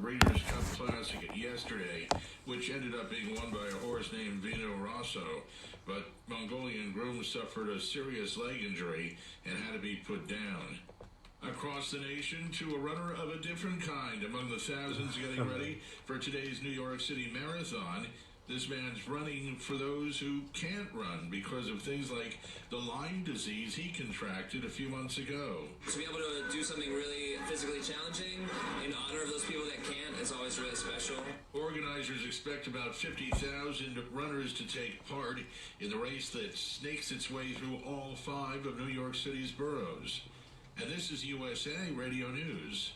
Breeders' Cup Classic yesterday, which ended up being won by a horse named Vino Rosso. But Mongolian Groom suffered a serious leg injury and had to be put down. Across the nation, to a runner of a different kind among the thousands getting ready for today's New York City Marathon. This man's running for those who can't run because of things like the Lyme disease he contracted a few months ago. To be able to do something really physically challenging in honor of those people that can't is always really special. Organizers expect about 50,000 runners to take part in the race that snakes its way through all 5 of New York City's boroughs. And this is USA Radio News.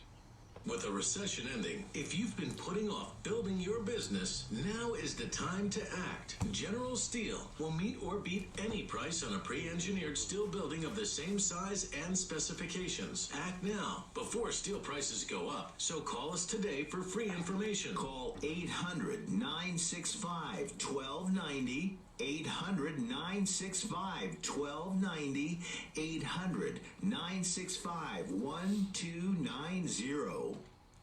With a recession ending, if you've been putting off building your business, now is the time to act. General Steel will meet or beat any price on a pre-engineered steel building of the same size and specifications. Act now before steel prices go up. So call us today for free information. Call 800-965-1290. 800-965-1290, 800-965-1290.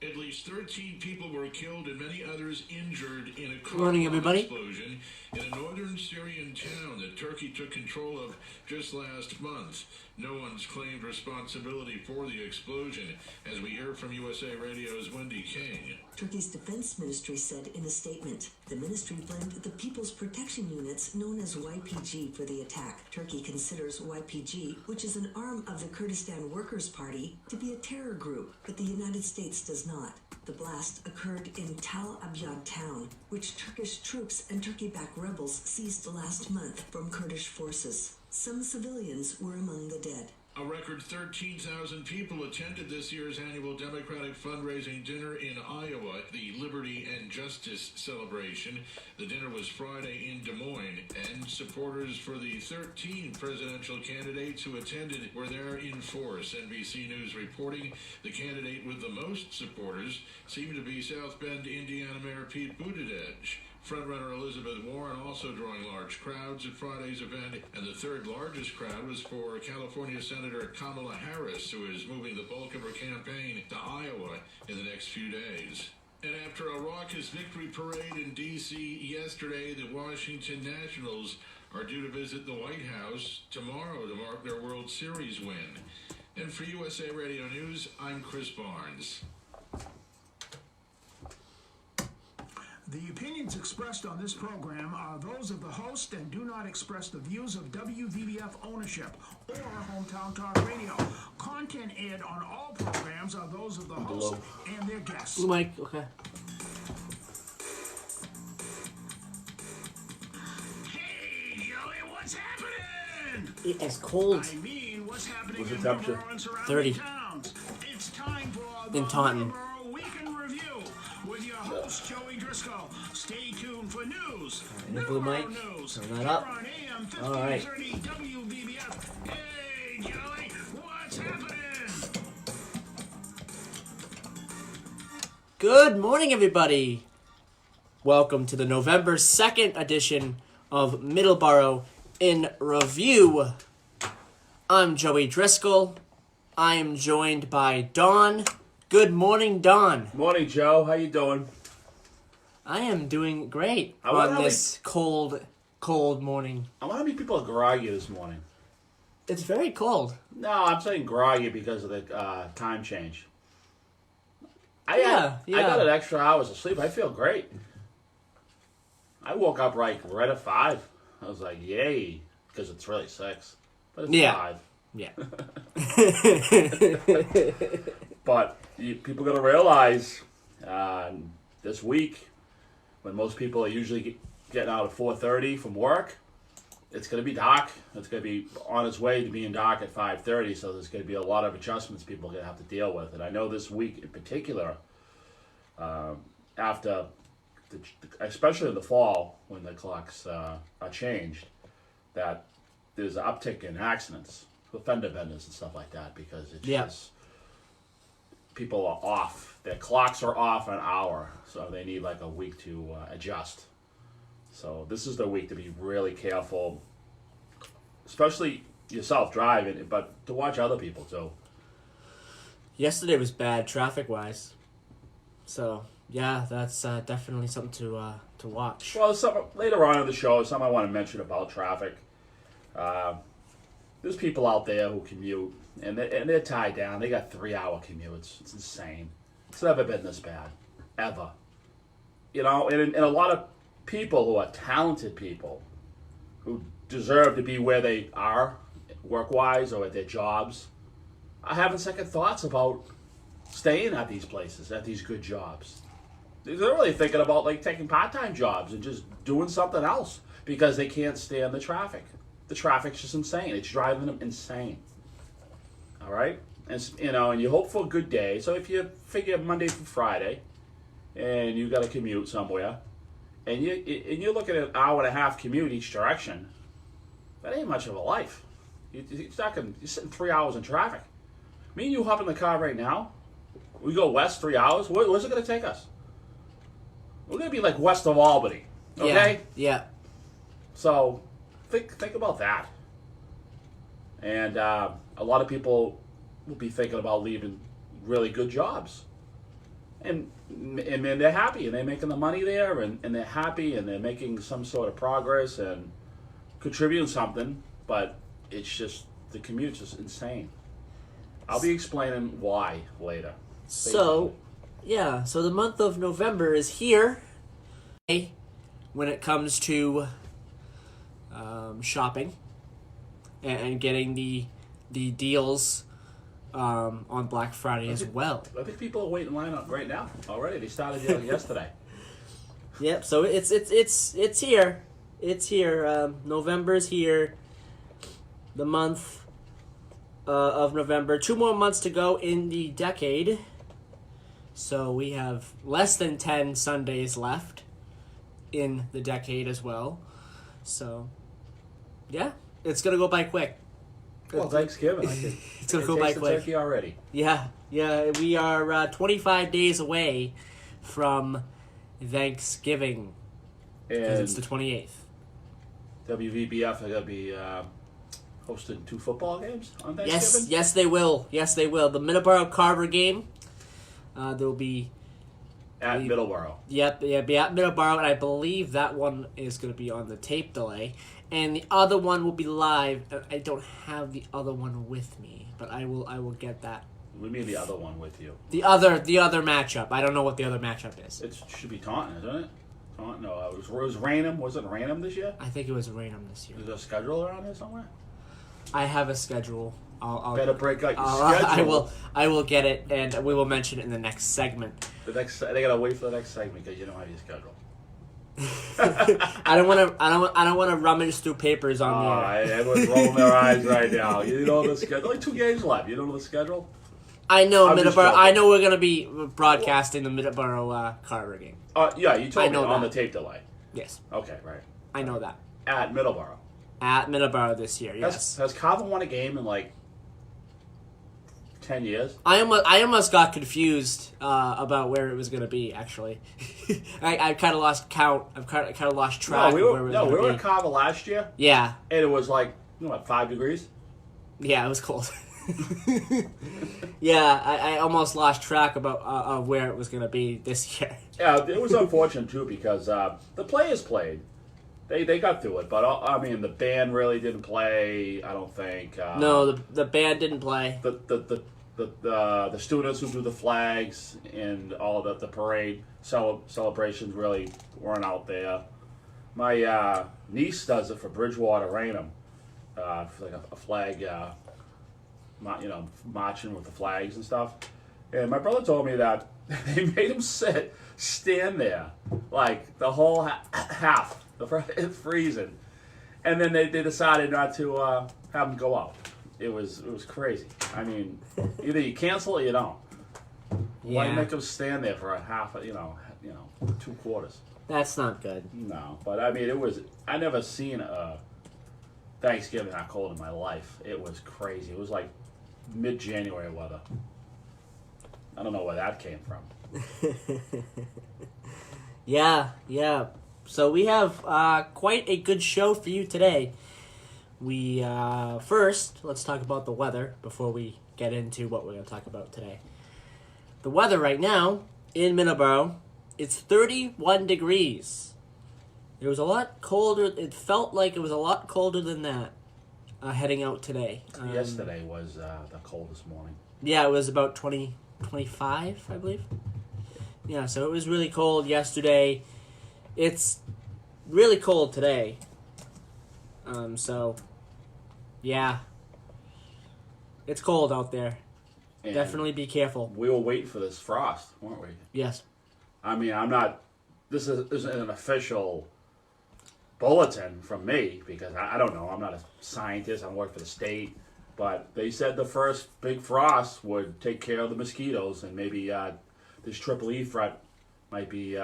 At least 13 people were killed and many others injured in a car Morning, everybody. explosion in a northern Syrian town that Turkey took control of just last month. No one's claimed responsibility for the explosion, as we hear from USA Radio's Wendy King. Turkey's defense ministry said in a statement, the ministry blamed the People's Protection Units, known as YPG, for the attack. Turkey considers YPG, which is an arm of the Kurdistan Workers' Party, to be a terror group, but the United States does not. The blast occurred in Tal Abyad town, which Turkish troops and Turkey-backed rebels seized last month from Kurdish forces. Some civilians were among the dead. A record 13,000 people attended this year's annual Democratic fundraising dinner in Iowa, the Liberty and Justice celebration. The dinner was Friday in Des Moines, and supporters for the 13 presidential candidates who attended were there in force. NBC News reporting the candidate with the most supporters seemed to be South Bend, Indiana Mayor Pete Buttigieg. Frontrunner Elizabeth Warren also drawing large crowds at Friday's event, and the third largest crowd was for California Senator Kamala Harris, who is moving the bulk of her campaign to Iowa in the next few days. And after a raucous victory parade in D.C. yesterday, the Washington Nationals are due to visit the White House tomorrow to mark their World Series win. And for USA Radio News, I'm Chris Barnes. The opinions expressed on this program are those of the host and do not express the views of WVBF ownership or Hometown Talk Radio. Content aired on all programs are those of the host and their guests. Blue mic, okay. Hey, Joey, what's happening? It is cold I mean, what's happening What's in the temperature? Middleboro and surrounding 30. towns? It's time for the in Taunton. Middleboro Week in Review with your host, Joey Driscoll. Stay tuned for news. the blue mic. Middleboro News. Turn that up. Here on AM All right. 1530 WVBF. Hey, Joey, what's happening? Good morning, everybody. Welcome to the November 2nd edition of Middleboro in Review. I'm Joey Driscoll. I am joined by Dawn. Good morning, Dawn. Morning, Joe. How you doing? I am doing great I wonder on how this cold morning. I wonder how many people are groggy this morning. It's very cold. No, I'm saying groggy because of the time change. I got an extra hours of sleep. I feel great. I woke up right at 5. I was like, yay, because it's really 6. But it's 5. Yeah. But people got to realize this week, when most people are usually getting out at 4:30 from work, it's going to be dark. It's going to be on its way to being dark at 5:30, so there's going to be a lot of adjustments people are going to have to deal with. And I know this week in particular, after, especially in the fall, when the clocks are changed, that there's an uptick in accidents, with fender benders and stuff like that, because it's just, people are off. Their clocks are off an hour, so they need like a week to adjust. So this is the week to be really careful, especially yourself driving, but to watch other people too. Yesterday was bad traffic-wise. So yeah, that's definitely something to watch. Well, later on in the show, something I want to mention about traffic. There's people out there who commute, and they're tied down. They got 3-hour commutes. It's insane. It's never been this bad, ever. You know, and a lot of people who are talented people, who deserve to be where they are, work-wise or at their jobs, are having second thoughts about staying at these places, at these good jobs. They're really thinking about like taking part-time jobs and just doing something else because they can't stand the traffic. The traffic's just insane. It's driving them insane. All right, and and you hope for a good day. So if you figure Monday through Friday, and you got to commute somewhere, and you're looking at an hour and a half commute each direction, that ain't much of a life. You're sitting 3 hours in traffic. Me and you hop in the car right now. We go west 3 hours. Where's it going to take us? We're going to be like west of Albany. Okay? Yeah. So think about that. And a lot of people will be thinking about leaving really good jobs. And they're happy, and they're making the money there, and they're happy, and they're making some sort of progress and contributing something, but it's just, the commute's just insane. I'll be explaining why later. So the month of November is here. When it comes to shopping and getting the deals on Black Friday as well. I think people are waiting in line up right now already. They started yesterday. Yep. So it's here. It's here. November's here. The month of November. 2 more months to go in the decade. So we have less than 10 Sundays left in the decade as well. So, yeah, it's going to go by quick. Well, Thanksgiving. It's going to go by quick. Turkey already. Yeah, we are 25 days away from Thanksgiving. Because And it's the 28th. WVBF are going to be hosting 2 football games on Thanksgiving? Yes, they will. Yes, they will. The Middleboro Carver game, there'll be... At Middleboro. Yep, be at Middleboro, and I believe that one is going to be on the tape delay. And the other one will be live. I don't have the other one with me, but I will get that. We mean the other one with you. The other matchup. I don't know what the other matchup is. It should be Taunton, isn't it? Taunton? No, it was Raynham. Was it Raynham this year? I think it was Raynham this year. Is there a schedule around here somewhere? I have a schedule. I'll better break out your schedule. I will get it, and we will mention it in the next segment. They gotta wait for the next segment because you don't have your schedule. I don't want to rummage through papers on the air. Everyone's rolling their eyes right now. You know the schedule. Only 2 games left. You know the schedule. I know I'm just Middleboro. joking. I know we're gonna be broadcasting the Middleboro Carver game. Yeah, you told me know on that. the tape delay. Yes, Okay, right. I know that. At Middleboro. At Middleboro this year. Yes. Has Carver won a game in like 10 years? I almost got confused about where it was going to be. Actually, I kind of lost count. I've kind of lost track. We of where it was we gonna were be. at Carver last year, Yeah, and it was like 5 degrees. yeah, it was cold. Yeah, I almost lost track about of where it was going to be this year. Yeah, it was unfortunate too because the players played. They got through it, but I mean the band really didn't play. I don't think. No, the band didn't play. The students who do the flags and all the parade celebrations really weren't out there. My niece does it for Bridgewater Raynham, for like a flag, marching with the flags and stuff. And my brother told me that they made him stand there like the whole half. It's freezing, and then they decided not to have him go out. It was crazy. I mean, either you cancel or you don't. Why Yeah, make him stand there for a half? 2 quarters. that's not good. No, but I mean, I never seen a Thanksgiving that cold in my life. It was crazy. It was like mid-January weather. I don't know where that came from. Yeah. So we have quite a good show for you today. We first, let's talk about the weather before we get into what we're going to talk about today. The weather right now in Middleboro, it's 31 degrees. It was a lot colder. It felt like it was a lot colder than that heading out today. Yesterday was the coldest morning. Yeah, it was about 25, I believe. Yeah, so it was really cold yesterday. It's really cold today. So, yeah. It's cold out there. And Definitely be careful. we were waiting for this frost, weren't we? Yes. I mean, I'm not. This isn't an official bulletin from me because I don't know. I'm not a scientist. I work for the state, but they said the first big frost would take care of the mosquitoes, and maybe this triple E threat might be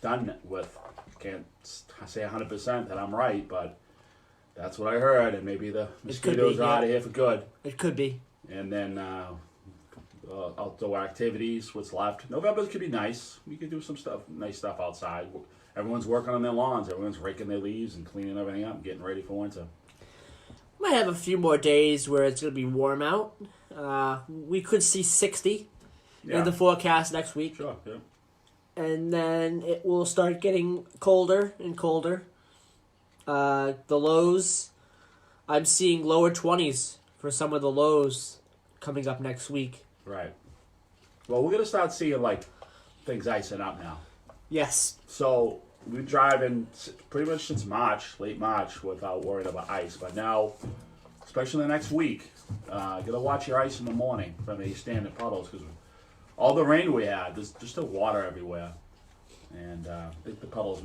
done with. Can't say 100% that I'm right, but that's what I heard, and maybe the mosquitoes are out of here for good. It could be. And then outdoor activities, what's left. November could be nice. We could do some nice stuff outside. Everyone's working on their lawns. Everyone's raking their leaves and cleaning everything up, getting ready for winter. Might have a few more days where it's going to be warm out. We could see 60 in the forecast next week. Sure, yeah. And then it will start getting colder and colder. The lows, I'm seeing lower 20s for some of the lows coming up next week. Right. Well, we're going to start seeing, things icing up now. Yes. So, we're driving pretty much since March, late March, without worrying about ice. But now, especially the next week, you got to watch your ice in the morning from these standing puddles, because all the rain we had, there's still water everywhere. And I think the puddles,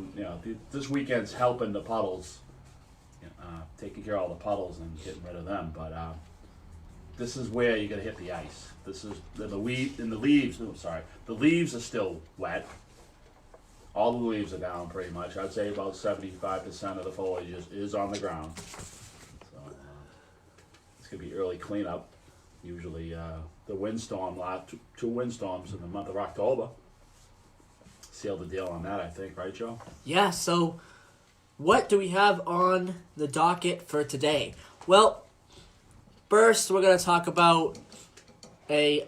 this weekend's helping the puddles, taking care of all the puddles and getting rid of them. But this is where you're going to hit the ice. This is the leaves. Oh, sorry, the leaves are still wet. All the leaves are down pretty much. I'd say about 75% of the foliage is on the ground. So it's going to be early cleanup. Usually the windstorm, two windstorms in the month of October. Sealed the deal on that, I think, right, Joe? Yeah, so what do we have on the docket for today? Well, first we're going to talk about a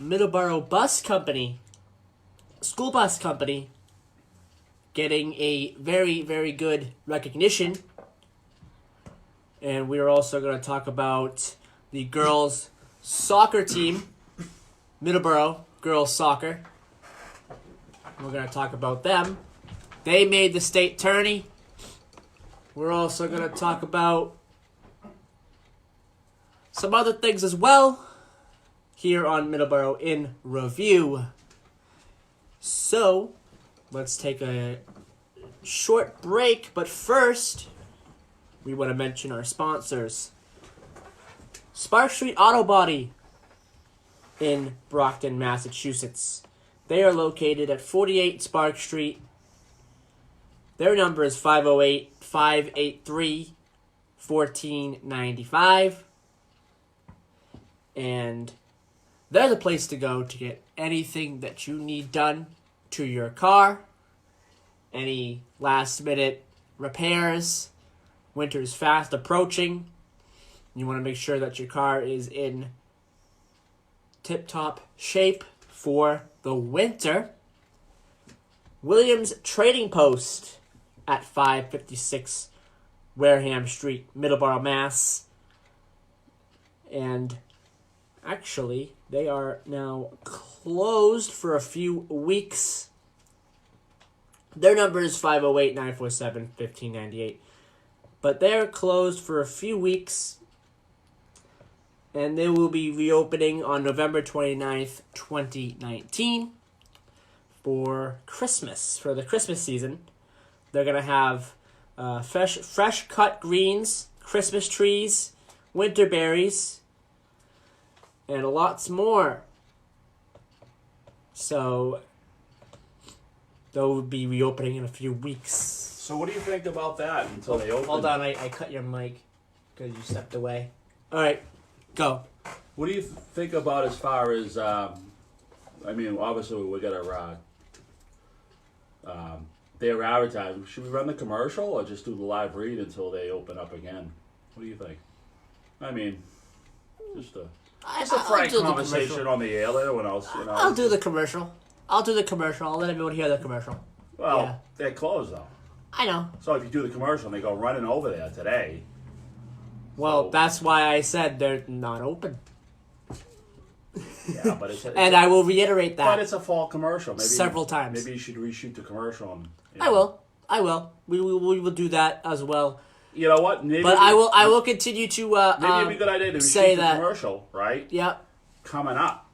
Middleboro bus company, school bus company, getting a very, very good recognition. And we're also going to talk about the girls' soccer team, Middleboro girls soccer. We're going to talk about them. They made the state tourney. We're also going to talk about some other things as well here on Middleboro in Review. So, let's take a short break, but first, we want to mention our sponsors. Spark Street Auto Body in Brockton, Massachusetts. They are located at 48 Spark Street. Their number is 508-583-1495. And they're the place to go to get anything that you need done to your car. Any last-minute repairs. Winter's fast approaching. You want to make sure that your car is in tip-top shape for the winter. Williams Trading Post at 556 Wareham Street, Middleborough, Mass. And actually, they are now closed for a few weeks. Their number is 508-947-1598. But they're closed for a few weeks. And they will be reopening on November 29th, 2019 for Christmas, for the Christmas season. They're going to have fresh cut greens, Christmas trees, winter berries, and lots more. So they'll be reopening in a few weeks. So what do you think about that until they open? Hold on, I cut your mic because you stepped away. All right. Go. What do you think about as far as, obviously we got to, their advertising. Should we run the commercial or just do the live read until they open up again? What do you think? Just a frank conversation on the air there when else, I'll do the commercial. I'll do the commercial. I'll let everyone hear the commercial. Well, Yeah. they're closed though. I know. So if you do the commercial and they go running over there today, Well, So- that's why I said they're not open. yeah, but it's And I will reiterate but that. it's a fall commercial. Maybe Several times. Maybe you should reshoot the commercial. And, I will. We will do that as well. You know what? Maybe But I will continue to Maybe it'd be a good idea to say reshoot the that. commercial, right? Yep. Coming up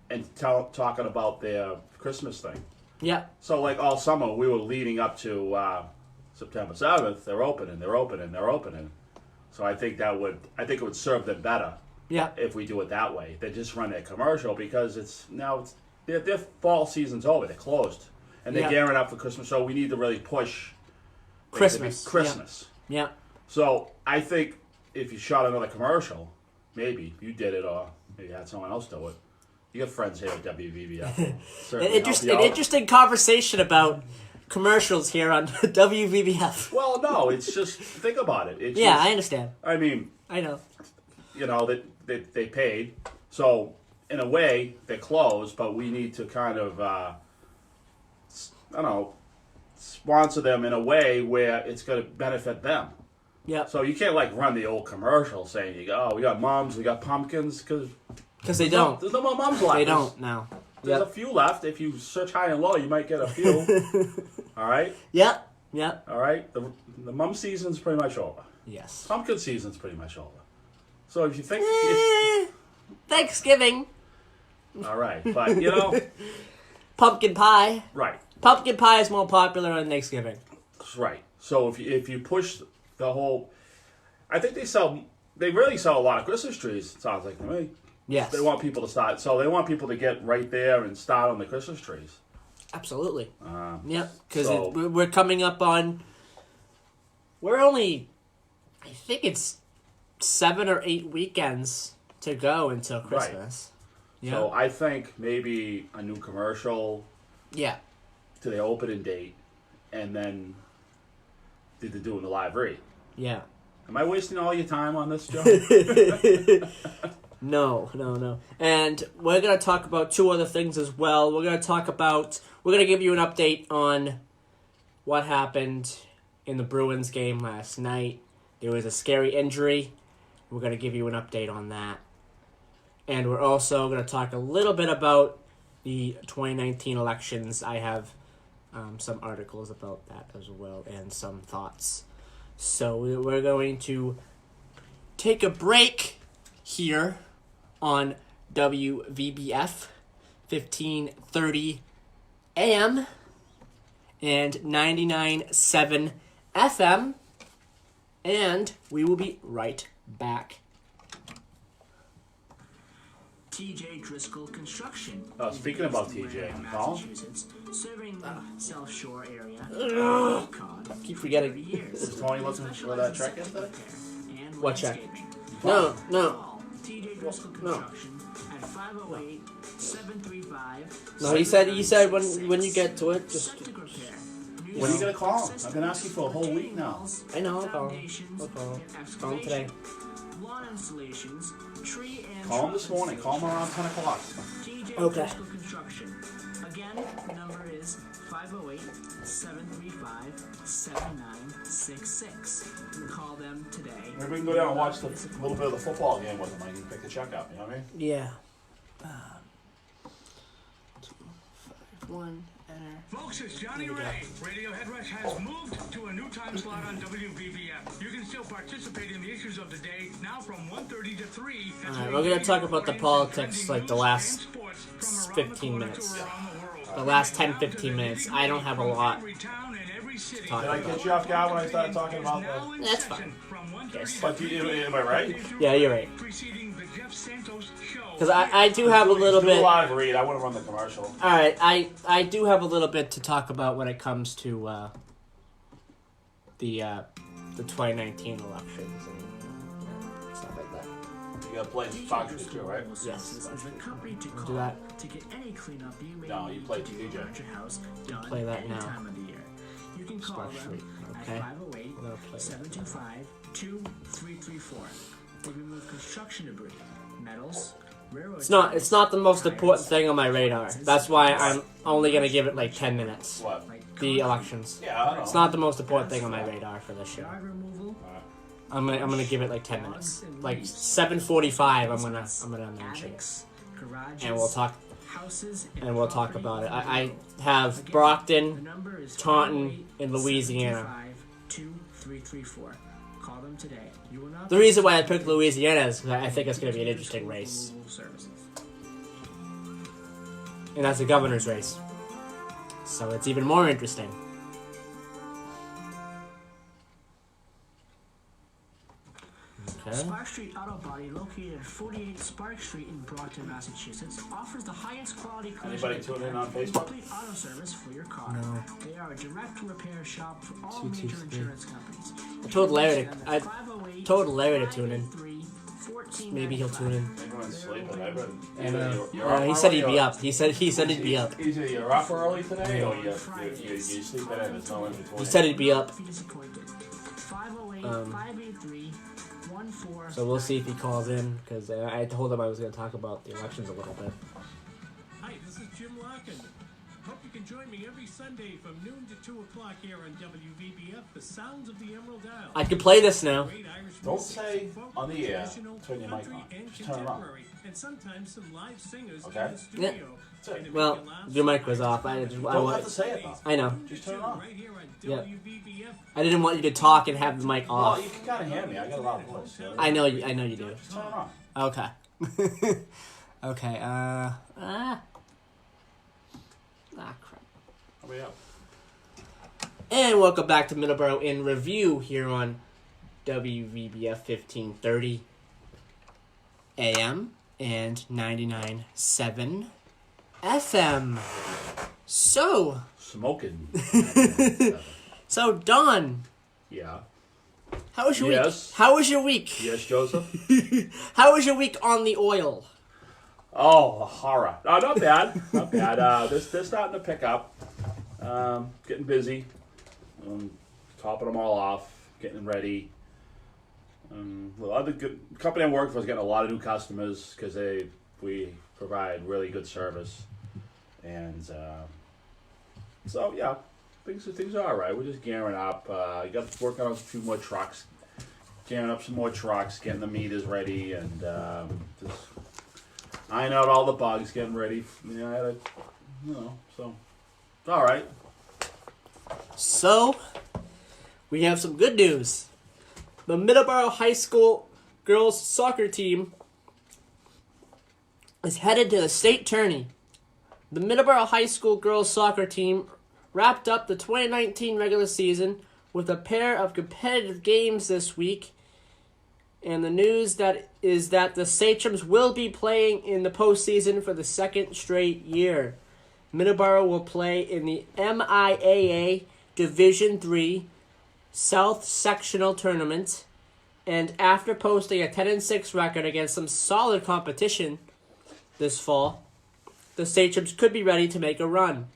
and talking about their Christmas thing. Yep. So like all summer, we were leading up to September 7th. They're opening. So I think it would serve them better Yep. if we do it that way. They just run their commercial because their fall season's over. They're closed and they're Yeah. gearing up for Christmas. So we need to really push Christmas. Christmas. Yep. So I think if you shot another commercial, maybe you did it or maybe had someone else do it. You got friends here at WVBF. An interesting conversation about commercials here on WVBF. Well, no, it's just think about it. It's Yeah, just, I understand. I mean, I know. you know that they paid, so in a way they're closed, but we need to kind of sponsor them in a way where it's going to benefit them. Yep. So you can't like run the old commercial saying we got mums, we got pumpkins, because They don't. There's no more mums left. They don't now. There's Yep. a few left. If you search high and low, you might get a few. All right. Yep. Yep. All right. The mum season's pretty much over. Yes. Pumpkin season's pretty much over. So if you think, Thanksgiving. all right, but Pumpkin pie. right, Pumpkin pie is more popular on Thanksgiving. right. So if you push the whole, I think they really sell a lot of Christmas trees. It sounds like to me. Yes. They want people to start. So they want people to get right there and start on the Christmas trees. Absolutely. Yep. Because so- we're coming up on. We're only, I think it's 7 or 8 weekends to go until Christmas. Yeah. So I think maybe a new commercial Yeah. to the opening date, and then they're doing the live read. Yeah. Am I wasting all your time on this, Joe? No. And we're going to talk about 2 other things as well. We're going to give you an update on what happened in the Bruins game last night. There was a scary injury. We're going to give you an update on that. And we're also going to talk a little bit about the 2019 elections. I have some articles about that as well and some thoughts. So we're going to take a break here on WVBF 1530 AM and 99.7 FM, and we will be right back. TJ Driscoll Construction. Oh, speaking about TJ, Colin? Massachusetts, serving the South Shore area. Keep forgetting. Was Tony looking for that check yesterday? What check? No. TJ Driscoll Construction at 508-735. No, he said when you get to it, just. Septic repair. When are you gonna call him? I've been asking for a whole week now. I know, I'll call him. Call him today. Lawn installations, tree and Call him this morning. Call him around 10 o'clock. TJ Okay. Driscoll Construction. Again, the number is 508-735-7966. You can call them today. Maybe we can go down and watch a little bit of the football game with him. I can pick the check up. You know what I mean? Yeah. 2, 5, 1, enter. Folks, it's Johnny Ray. Radio Head Rush has moved to a new time slot on WVBF. You can still participate in the issues of the day now from 1:30 to 3. Alright, we're gonna talk about the politics like the last 15 minutes. The last 10-15 minutes. I don't have a lot to talk Did I about. get you off guard when I started talking about the... That's fine. But am I right? Yeah, you're right. Because I do have a little Do a bit. live read. I want to run the commercial. Alright, I do have a little bit to talk about when it comes to the 2019 elections and stuff like that. You gotta play Fox News too, right? Yes. Is the company to Do call that. to get any cleanup you may No, you need play to do DJ. around your house done Play that any now. time of the year. You can call them Okay. at I'm gonna play that. 508-725-2334. They remove construction debris, metals, It's not the most important thing on my radar. That's why I'm only gonna give it like 10 minutes. What? The elections. Yeah, I don't know. It's not the most important thing on my radar for this show. Yard removal, I'm gonna give it like 10 minutes. Like 7:45. I'm gonna mention it, attics, garages, and we'll talk. houses, And we'll talk property about it. owned. I have Again, the Brockton, number is Taunton, and Louisiana. 508-725-2334. Call them today. You will not The reason why I picked Louisiana is because I think it's going to be an interesting race. Services. And that's a governor's race. So it's even more interesting. Okay. Spark Street Auto Body, located at 48 Spark Street in Brockton, Massachusetts, offers the highest quality collision Anybody tune in on and Facebook? complete auto service for your car. No. They are a direct repair shop for all 223. major insurance companies. I told Larry Visit to, them I at 508 told Larry to tune in. 583-1495. Maybe he'll tune in. Everyone's sleeping. Everyone. He said he'd be up. He said he'd be up. Either you're up early today or you sleep in and there's no in between. He said he'd be up. Be disappointed. 508-583-14. So we'll see if he calls in, because I told him I was going to talk about the elections a little bit. Hi, this is Jim Larkin. Hope you can join me every Sunday from noon to 2 o'clock here on WVBF, The Sounds of the Emerald Isle. I can play this now. Great Irish Don't music, say folk, on the air, traditional, turn your mic country, on. and Just turn it on. contemporary, and sometimes some live singers Okay. in the studio. That's it. And to make Well, you laugh, your mic some was Irish off. I folk just- You I don't want- have to say it though. I know. noon to Just turn it 2 on. Right here on Yeah. WVBF. I didn't want you to talk and have the mic Well, off. you can kind of hear me. I got a loud voice. So I know you do. Just turn it on. Okay. Okay, crap. Hurry up. And welcome back to Middleboro in Review here on WVBF 1530 AM and 99.7 FM. So, Smoking. Don, Yeah. how was your week? Yes. How was your week? Yes, Joseph? How was your week on the oil? Oh, the horror. No, not bad. Not bad. They're starting to pick up. Getting busy. Topping them all off. Getting them ready. The other good company I work for is getting a lot of new customers because we provide really good service. And so, yeah, things are all right. We're just gearing up. You got to work on a few more trucks. Gearing up some more trucks, getting the meters ready, and just iron out all the bugs, getting ready. So it's all right. So, we have some good news. The Middleboro High School girls soccer team is headed to the state tourney. The Middleboro High School girls soccer team wrapped up the 2019 regular season with a pair of competitive games this week. And the news is that the Sachems will be playing in the postseason for the second straight year. Middleboro will play in the MIAA Division III South Sectional Tournament, and after posting a 10-6 record against some solid competition this fall, the Sachems could be ready to make a run.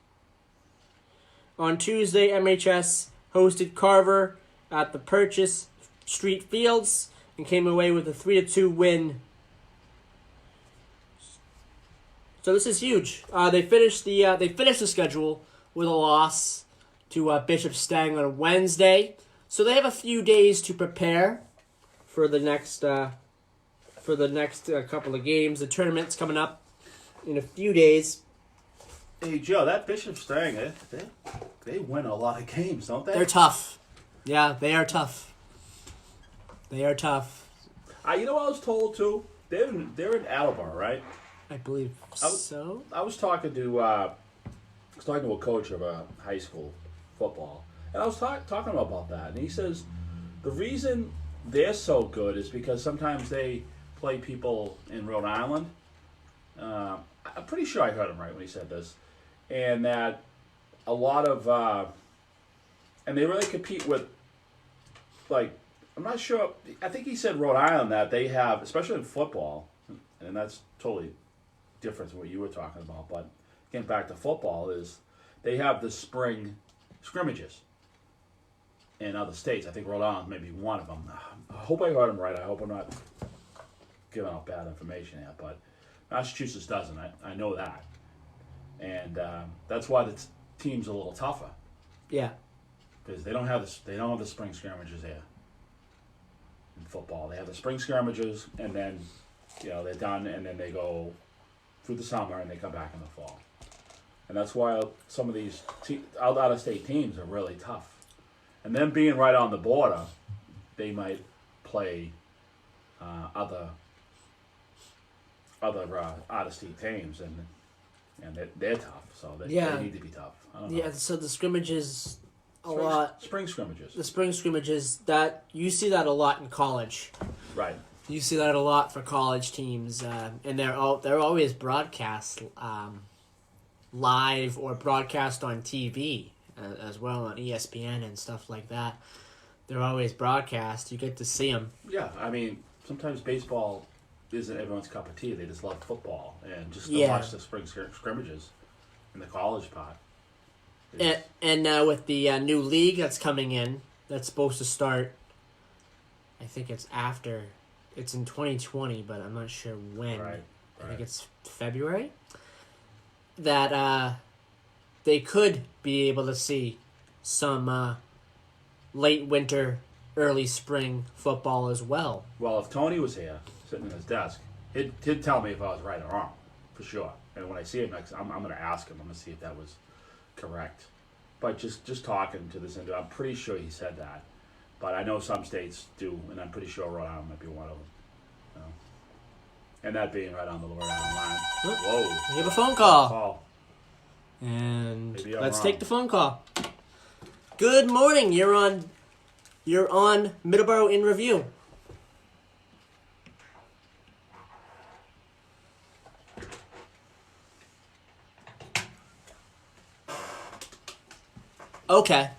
On Tuesday, MHS hosted Carver at the Purchase Street Fields and came away with a 3-2 win. So this is huge. They finished the schedule with a loss to Bishop Stang on Wednesday, so they have a few days to prepare for the next couple of games. The tournament's coming up in a few days. Hey, Joe, that Bishop Stang, they win a lot of games, don't they? They're tough. Yeah, they are tough. They are tough. You know what I was told, too? They're in Attleboro, right? I believe so. I was talking to a coach of a high school football, and I was talking about that, and he says the reason they're so good is because sometimes they play people in Rhode Island. I'm pretty sure I heard him right when he said this, and that a lot of and they really compete with, like, I'm not sure. I think he said Rhode Island that they have, especially in football, and that's totally different from what you were talking about. But getting back to football, is they have the spring scrimmages in other states. I think Rhode Island may be one of them. I hope I heard him right. I hope I'm not giving out bad information here, but Massachusetts doesn't. I know that, and that's why the team's a little tougher Yeah. because they don't have the spring scrimmages here in football. They have the spring scrimmages, and then they're done, and then they go through the summer and they come back in the fall. And that's why some of these out-of-state teams are really tough. And then being right on the border, they might play other out-of-state teams, and they're tough. So they need to be tough. I don't know. Yeah, so the scrimmages a lot. Spring scrimmages. The spring scrimmages, that you see that a lot in college. Right. You see that a lot for college teams, and they're always broadcast live or broadcast on TV as well, on ESPN and stuff like that. They're always broadcast. You get to see them. Yeah, I mean, sometimes baseball isn't everyone's cup of tea. They just love football, and just to Yeah. watch the spring scrimmages in the college part. And now with the new league that's coming in, that's supposed to start, I think it's in 2020, but I'm not sure when. Right. I think it's February. That they could be able to see some late winter, early spring football as well. Well, if Tony was here, sitting at his desk, he'd tell me if I was right or wrong, for sure. And when I see him next, I'm going to ask him. I'm going to see if that was correct. But just talking to this individual, I'm pretty sure he said that. But I know some states do, and I'm pretty sure Rhode Island might be one of them. And that being right on the Rhode Island line. Whoa. We have a phone call. And Maybe I'm let's wrong. take the phone call. Good morning. You're on Middleboro in Review. Okay.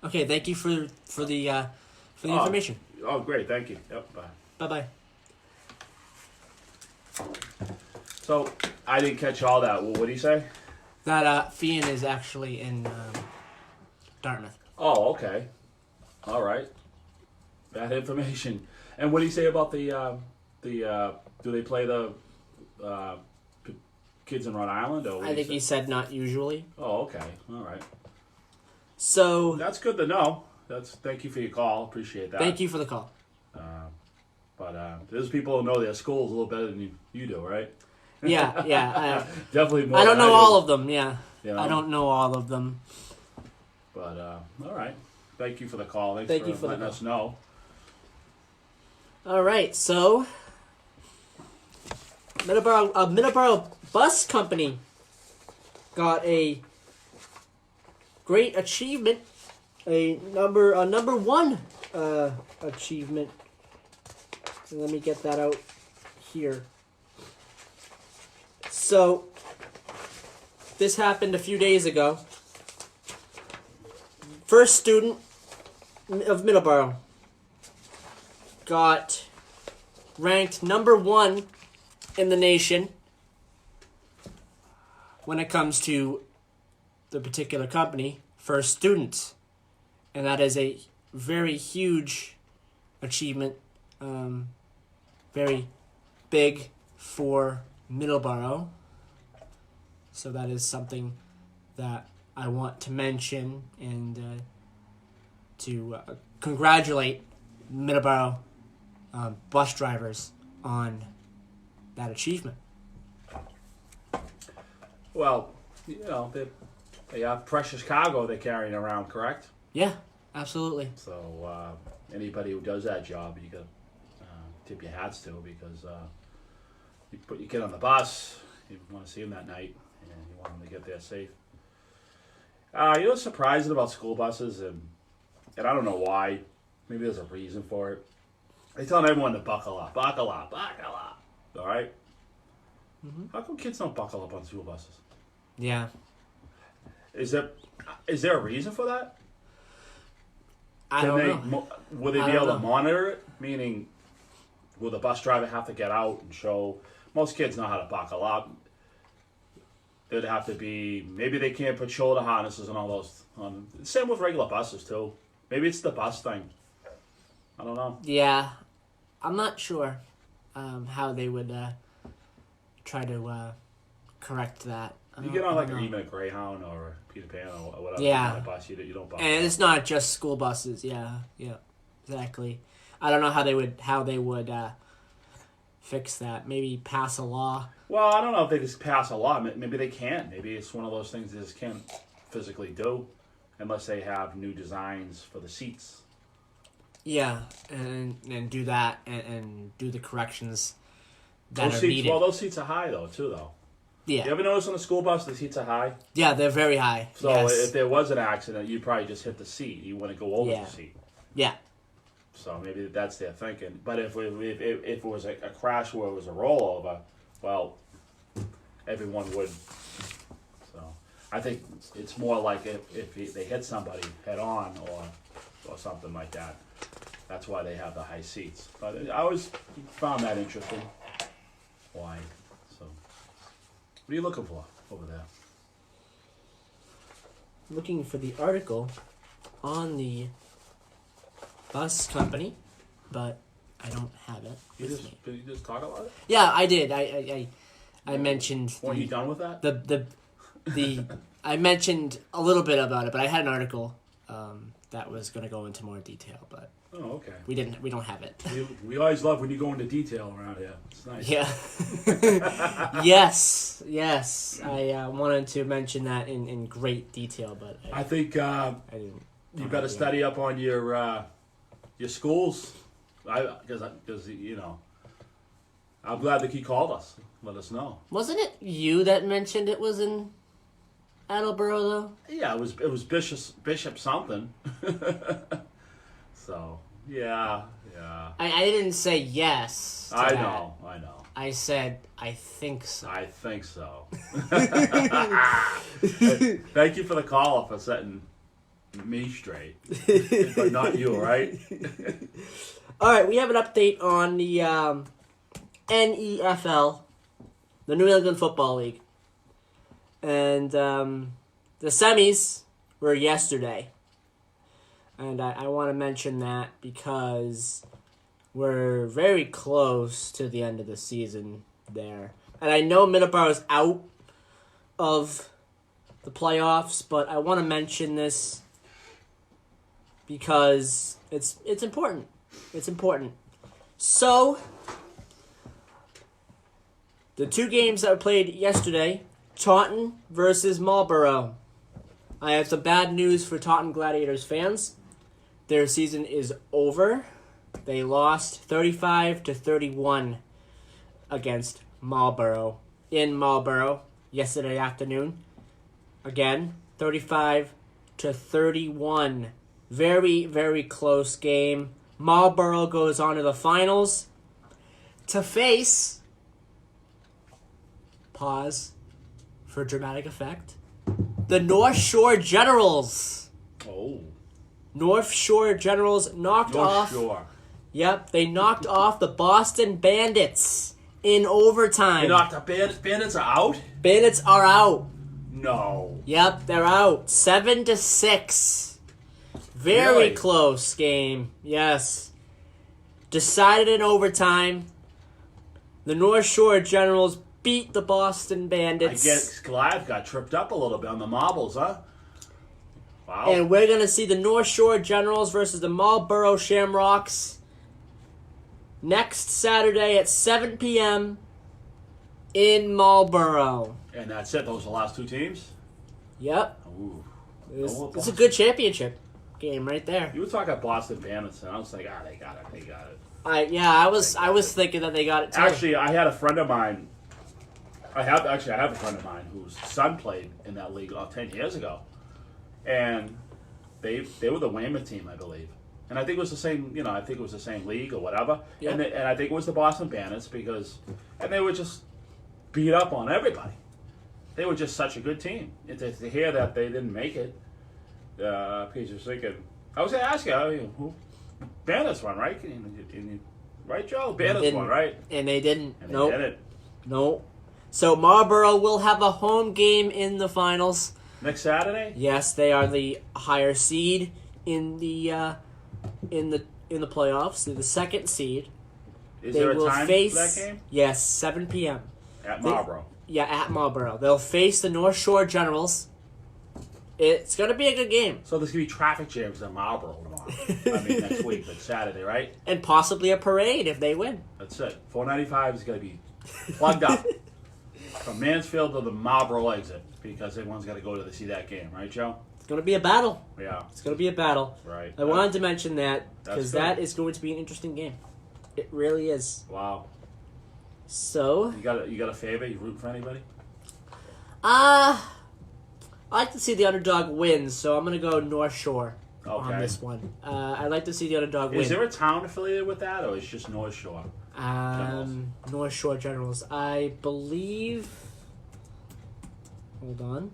Okay, thank you for the information. Oh, great. Thank you. Yep, bye. Bye-bye. So, I didn't catch all that. What did he say? That Fian is actually in Dartmouth. Oh, okay. All right. Bad information. And what did he say about the do they play the kids in Rhode Island? Or what I did think say? he said not usually. Oh, okay. All right. So That's good to know. Thank you for your call. Appreciate that. thank you for the call. But there's people who know their schools a little better than you do, right? Yeah. Definitely more. I don't than know do. all of them. Yeah, You know? I don't know all of them. But all right. Thank you for the call. Thanks Thank for you for the letting call. us know. All right, so Middleboro Bus Company got a great achievement, a number one achievement. Let me get that out here. So this happened a few days ago. First student of Middleboro got ranked number one in the nation when it comes to the particular company, first student. And that is a very huge achievement, very big for Middleboro. So that is something that I want to mention and to congratulate Middleboro bus drivers on that achievement. Well, they have precious cargo they're carrying around, correct? Yeah, absolutely. So anybody who does that job, you got to tip your hats to, because you put your kid on the bus, you want to see him that night, and you want him to get there safe. Surprising about school buses, and I don't know why. Maybe there's a reason for it. They're telling everyone to buckle up. All right? Mm-hmm. How come kids don't buckle up on school buses? Yeah. Is there a reason for that? I don't know. Will they I be don't able to know. monitor it Meaning, will the bus driver have to get out and show? Most kids know how to buckle up. There'd have to be, maybe they can't put shoulder harnesses and all those. Same with regular buses too. Maybe it's the bus thing. I don't know. Yeah, I'm not sure how they would try to correct that. You get on even a Greyhound or a Peter Pan or whatever Yeah. kind of bus, you don't buckle And up. it's not just school buses. Yeah, exactly. I don't know how they would fix that. Maybe pass a law. Well, I don't know if they just pass a law. Maybe they can't. Maybe it's one of those things they just can't physically do unless they have new designs for the seats. Yeah, and do that and do the corrections that Those are seats, needed. well, those seats are high though. Yeah, You ever notice on the school bus the seats are high? yeah, they're very high. So yes. if there was an accident, you'd probably just hit the seat. You wouldn't go over Yeah. the seat. Yeah, So maybe that's their thinking. But if it was a crash where it was a rollover, well, everyone would. So I think it's more like if they hit somebody head on or something like that. That's why they have the high seats. But I always found that interesting. Why? So what are you looking for over there? looking for the article on the bus company, but I don't have it. Did you just talk about it? Yeah, I did. I mentioned. Weren't you done with that? The I mentioned a little bit about it, but I had an article that was going to go into more detail, but Oh, okay. we don't have it. We always love when you go into detail around here. It's nice. Yeah. yes. I wanted to mention that in great detail, but I think I didn't. you better study up on your schools. Because I'm glad that he called us. Let us know. Wasn't it you that mentioned it was in Attleboro, though? Yeah, it was Bishop something. So yeah. I didn't say yes. to I that. know. I said I think so. I think so. Thank you for the call for setting me straight, but not you, right? All right, we have an update on the NEFL, the New England Football League. And the semis were yesterday. And I want to mention that because we're very close to the end of the season there. And I know Middleboro is out of the playoffs, but I want to mention this because it's important. It's important. So, the two games that were played yesterday, Taunton versus Marlborough. I have some bad news for Taunton Gladiators fans. Their season is over. They lost 35-31 against Marlborough in Marlborough yesterday afternoon. Again, 35-31. Very, very close game. Marlborough goes on to the finals to face, pause for dramatic effect, the North Shore Generals. Oh, North Shore Generals knocked off. Shore. Yep, they knocked off the Boston Bandits in overtime. They knocked the bandits are out? Bandits are out. No. Yep, they're out. 7-6. Very Really? close game. Yes. Decided in overtime. The North Shore Generals beat the Boston I Bandits. guess Clive got tripped up a little bit on the marbles, huh? Wow. And we're going to see the North Shore Generals versus the Marlborough Shamrocks next Saturday at 7 p.m. in Marlborough. And that's it. Those are the last two teams? Yep. Ooh. It's a good championship game right there. You were talking Boston Bandits, and I was like, they got it. I was thinking that they got it too. Actually, I had a friend of mine. I have a friend of mine whose son played in that league 10 years ago, and they were the Weymouth team, I believe. And I think it was the same. I think it was the same league or whatever. Yeah. And I think it was the Boston Bandits and they were just beat up on everybody. They were just such a good team. And to hear that they didn't make it, Peter's thinking. I was going to ask you, Banners won, right? Right, Joe? Banners won, right? And they didn't. And Nope. they did it. Nope. So Marlboro will have a home game in the finals. Next Saturday? Yes, they are the higher seed in the playoffs. They're the second seed. Is They there a will time face, for that game? Yes, 7 p.m. At Marlboro. Yeah, at Marlboro. They'll face the North Shore Generals. It's going to be a good game. So there's going to be traffic jams at Marlboro tomorrow. Next week, but Saturday, right? And possibly a parade if they win. That's it. 495 is going to be plugged up from Mansfield to the Marlboro exit because everyone's got to go to see that game, right, Joe? It's going to be a battle. Yeah. It's going to be a battle. Right. I wanted to mention that because That's that is going to be an interesting game. It really is. Wow. So, You got a favorite? You root for anybody? I like to see the underdog win, so I'm going to go North Shore on Okay. this one. I like to see the underdog win. Is there a town affiliated with that, or it's just North Shore? North Shore Generals. I believe. Hold on.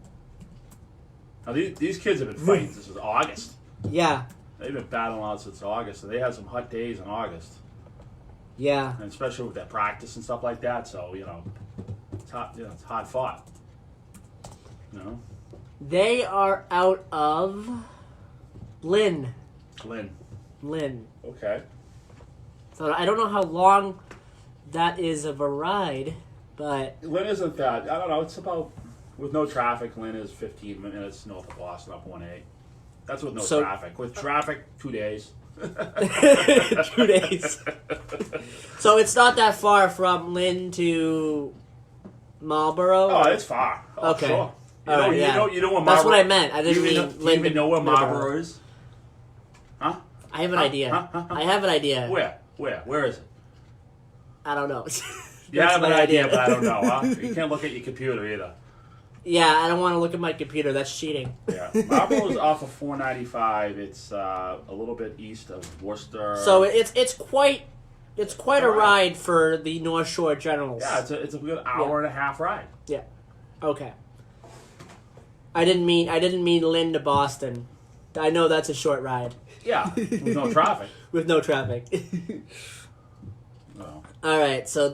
Now, these kids have been fighting since August. Yeah. They've been battling out since August, and they had some hot days in August, Yeah. and especially with that practice and stuff like that. So it's hot. It's hard fought. They are out of Lynn. Lynn. Okay. So I don't know how long that is of a ride, but Lynn isn't that. I don't know. It's about with no traffic. Lynn is 15 minutes north of Boston up 1A. That's with no traffic. With traffic, 2 days. 2 days. So it's not that far from Lynn to Marlboro. Oh, it's far. Oh, Okay. Sure. All right, yeah. You know where Marlboro. That's what I meant. I didn't mean Do you Lynn even to know where Middleboro. Marlboro is? Huh? I have an idea. I have an idea. Where is it? I don't know. You have my an idea, but I don't know, huh? You can't look at your computer either. Yeah, I don't want to look at my computer. That's cheating. Yeah. Marlboro's off of 495. It's a little bit east of Worcester. So it's quite a ride for the North Shore Generals. Yeah, it's a good hour and a half ride. Yeah. Okay. I didn't mean Lynn to Boston. I know that's a short ride. Yeah, with no traffic. With no traffic. No. All right, so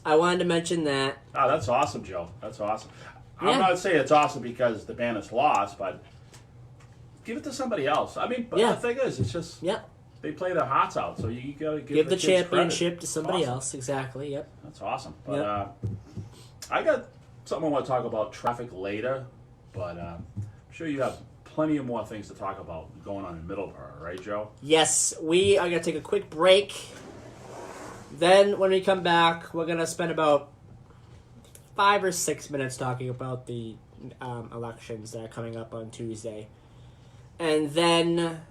I wanted to mention that. Oh, that's awesome, Joe. That's awesome. Yeah. I'm not saying it's awesome because the band is lost, but give it to somebody else. I mean, but Yeah. the thing is, it's just they play their hearts out, so you gotta give the kids championship credit. to somebody Awesome. else. Exactly. Yep. That's awesome. But I got something I want to talk about traffic later, but I'm sure you have plenty of more things to talk about going on in Middleboro, right, Joe? Yes, we are gonna take a quick break. Then, when we come back, we're gonna spend about 5 or 6 minutes talking about the elections that are coming up on Tuesday, and then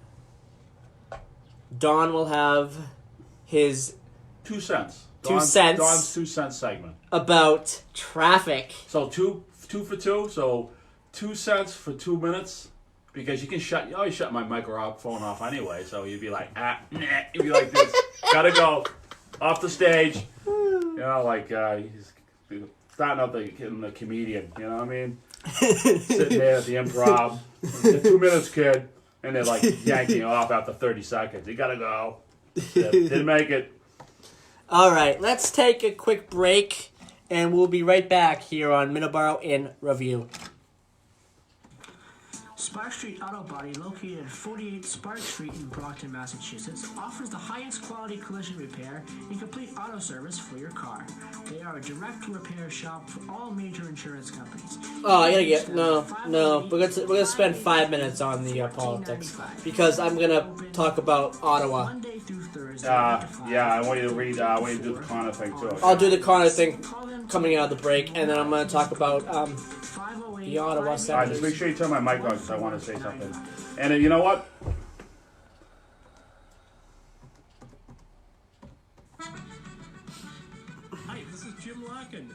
Don will have his 2 cents. 2 cents. Don's 2 cent segment. About traffic. So two for two. So 2 cents for 2 minutes. Because you can you always shut my microphone off anyway, so you'd be like, you'd be like this, gotta go, off the stage, like he's starting out the comedian, you know what I mean? Sitting there at the improv, 2 minutes, kid, and they're like yanking you off after 30 seconds. You gotta go. Didn't make it. All right, let's take a quick break, and we'll be right back here on Middleboro in Review. Spark Street Auto Body, located at 48 Spark Street in Brockton, Massachusetts, offers the highest quality collision repair and complete auto service for your car. They are a direct repair shop for all major insurance companies. Oh, I gotta get no. We're gonna spend 5 minutes on the politics because I'm gonna talk about Ottawa. Monday through Thursday. Yeah, I want you to read. I want you to do the Connor thing too. Okay? I'll do the Connor thing coming out of the break, and then I'm gonna talk about the Ottawa All right, Senators. just make sure you turn my mic on because I want to say something. And you know what? Hi, this is Jim Larkin.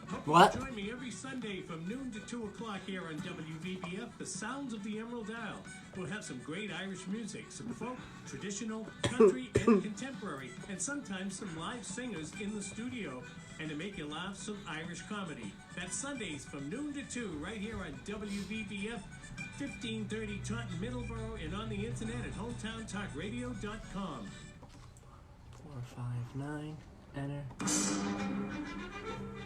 Hope What? you can join me every Sunday from noon to 2 o'clock here on WVBF, The Sounds of the Emerald Isle. We'll have some great Irish music, some folk, traditional, country, and contemporary, and sometimes some live singers in the studio. And to make you laugh, some Irish comedy. That's Sundays from noon to 2 right here on WVBF 1530 Taunton, Middleboro, and on the internet at hometowntalkradio.com. 459. Enter.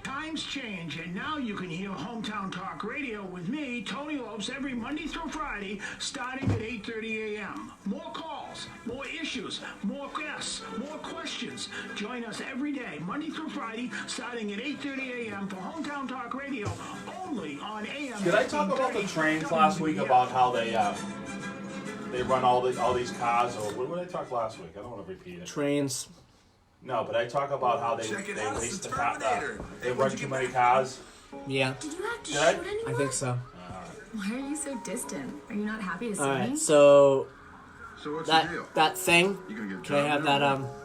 Times change, and now you can hear Hometown Talk Radio with me, Tony Lopes, every Monday through Friday, starting at 8:30 a.m. More calls, more issues, more guests, more questions. Join us every day, Monday through Friday, starting at 8:30 a.m. for Hometown Talk Radio, only on AM. Did I talk about the trains last week, about how they run all these cars? Or what did I talk last week? I don't want to repeat it. Trains. No, but I talk about how they waste the car. They run too many cars. Yeah. Did you have to Did I? shoot anyone? I think so. Why are you so distant? Are you not happy to see me? Alright, so what's the deal? that thing. You gonna get Can I have